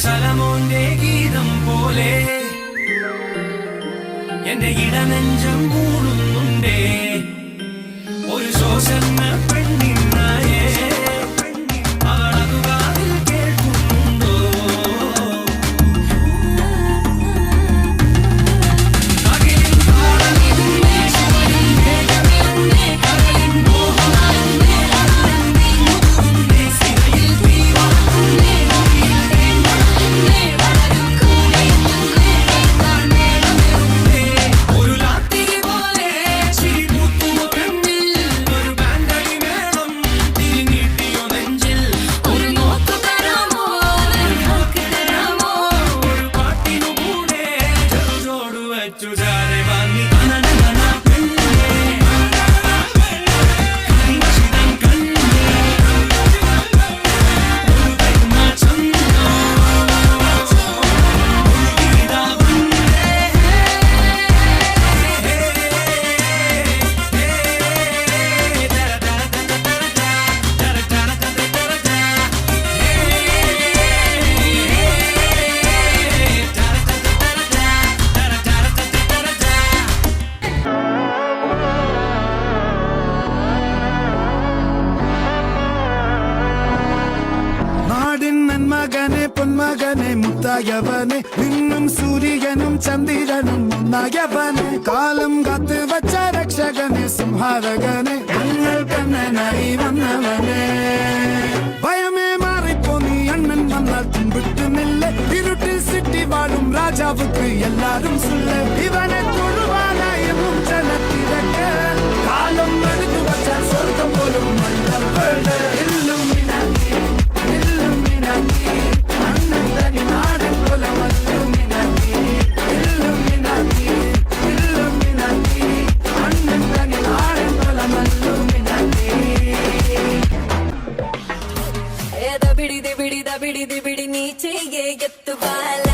സലമോന്റെ ഗീതം പോലെ എന്റെ ഇടനെഞ്ചം മൂടുന്നുണ്ടേ ഒരു ശോഷന്ന പെണ്ണിന്നായേ അവളതു കാതിൽ കേൾക്കുന്നുണ്ടോ അകിലിൻ താളമിരുന്നേ ശുവരിൻ മേഘമിരുന്നേ കരളിൻ മോഹമായിരുന്നേ അരുളന്നേ മുതുകുന്നേ സിരയിൽ തീവാകുന്നേ മൊഴിയിൽ തേൻമണമുന്നേ വളരും കൂടെയുന്നേ കേൾക്കാൻ മേളമേറുന്നേ ഒരു ലാത്തിരി പോലെ ചിരിപൂത്തുമോ പെണ്ണിൽ ഒരു ബാൻഡടി മേളം തിരിനീട്ടിയോ നെഞ്ചിൽ ഒരു നോക്കു തരാമോ നിനക്ക് തരാമോ ഒരു പാട്ടിനു കൂടെ ചെറുചോടു വച്ചു ചാരെ വാങ്ങി കനനന പെണ്ണേ കരിമഷിതൻ കണ്ണേ ഒരു കൈമ ചന്തോ ഒരു ഗീതാ വന്നേ നാടിൻ നന്മകനെ പൊന്മകനെ മുത്തായവനെ നിന്നും സൂര്യനും ചന്ദ്രനും ഒന്നായവനെ കാലം കാത്ത് വച്ച രക്ഷകനെ സംഹാരകനെ ഞങ്ങൾ കണ്ണനായി വന്നവനെ ഭയമേ മാറിപ്പോ നീ അണ്ണൻ വന്നാൽ തുമ്പിട്ടുന്നില്ല ഇരുട്ടിൽ സിറ്റി വാഴും രാജാവുക്ക് എല്ലാരും സുല്ല ഇവനെ തൊഴുവാനായും ജനത്തിരക്ക് കാലം എടുത്തു വച്ചാൽ സ്വർഗം പോലും മണ്ണപ്പേട് బిడి నీ చెయ్యే ఎత్తుబాల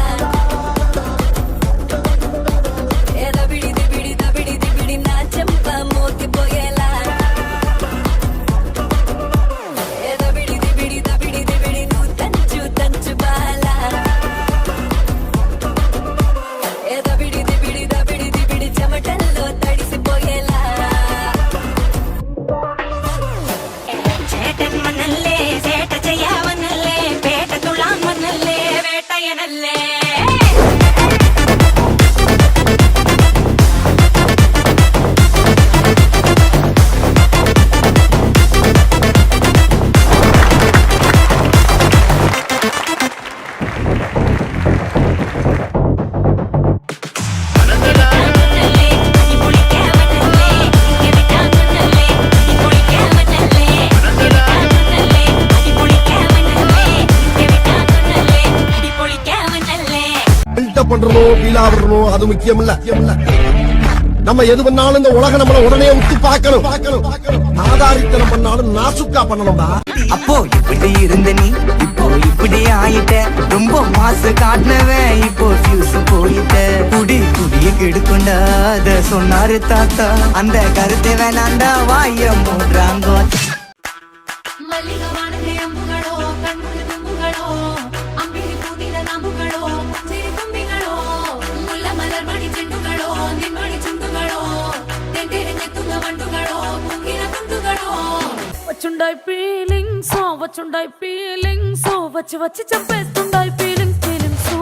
ఏదో బిడి నా చెంప మోగిపోయేలా ఏదో బిడి నువ్వు తంచు బాల ఏదో బిడి చెమటల్లో తడిసిపోయేలా ചേട്ടൻ മണ്ണല്ലേ ചേട്ട ചെയ്യാവന്നല്ലേ പേട്ട തുള്ളാൻ വന്നല്ലേ വേട്ടയനല്ലേ பண்றோம் பீலாவறணும் அது முக்கியம் இல்ல நம்ம எது பண்ணாலும் இந்த உலகம் நம்மள உடனே உத்து பார்க்கணும் ஆதாரித்தனம் பண்ணாலும் நாசுக்கா பண்ணணும்டா அப்போ இப்படி இருந்த நீ இப்போ இப்படி ஆயிட்ட ரொம்ப மாசு காட்டினவன் இப்போ ஃபியூஸ் போயிட்ட குடிய கெடுக்கொண்டா அத சொன்னாரு தாத்தா அந்த கருத்தை வேணாண்டா வாய மூடுறாங்க മല്ലികവാണന്റെ അമ്പുകളോ കൺമുഴി തുമ്പുകളോ അമ്പിളി പൂതിര നാമ്പുകളോ പുഞ്ചിരി തുമ്പികളോ മുല്ലമലർ മണി ചെണ്ടുകളോ നിന്മണി ചുണ്ടുകളോ തെണ്ടിരിഞ്ഞെത്തുന്ന വണ്ടുകളോ മുങ്ങിന തുണ്ടുകളോ వచ్చుండాయి ఫీలింగ్స్ వచ్చి చంపేస్తుండాయి ఫీలింగ్స్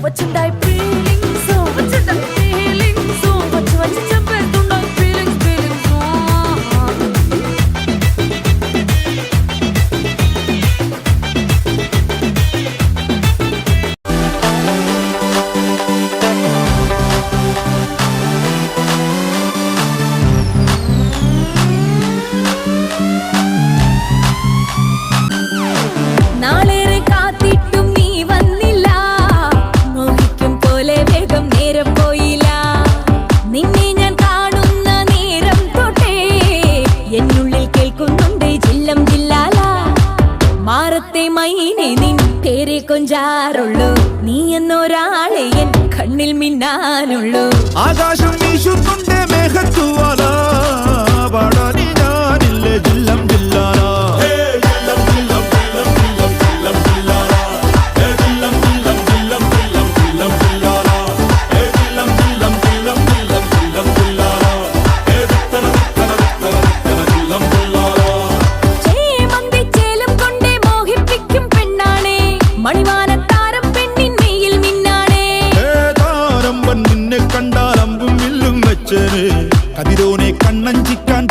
వచ్చుండాయి ఫీలింగ్స్ వచ్చి చంపేస్తుండాయి ఫీలింగ్స్ നാളേറെ കാത്തിട്ടും നീ വന്നില്ല മോഹിക്കും പോലെ വേഗം നേരം പോയില്ല നിന്നെ ഞാൻ കാണുന്ന നേരം തൊട്ടേ എന്നുള്ളിൽ കേൾക്കുന്നുണ്ട് ജില്ലം ജില്ലാല മാറത്തെ മൈനെ നിൻ പേരെ കൊഞ്ചാറുള്ളൂ നീ എന്നൊരാളെ എൻ കണ്ണിൽ മിന്നാനുള്ളൂ ആകാശം വീശുന്നുണ്ട് മേഘത്തുവാല പാടാനി ഞാനില്ലേ ജില്ലം ജില്ലാല ജില്ലം ജില്ലം ജില്ലം ജില്ലം ജില്ലം ജില്ലാല വച്ചേന് കതിരോനെ കണ്ണഞ്ചിക്കാൻ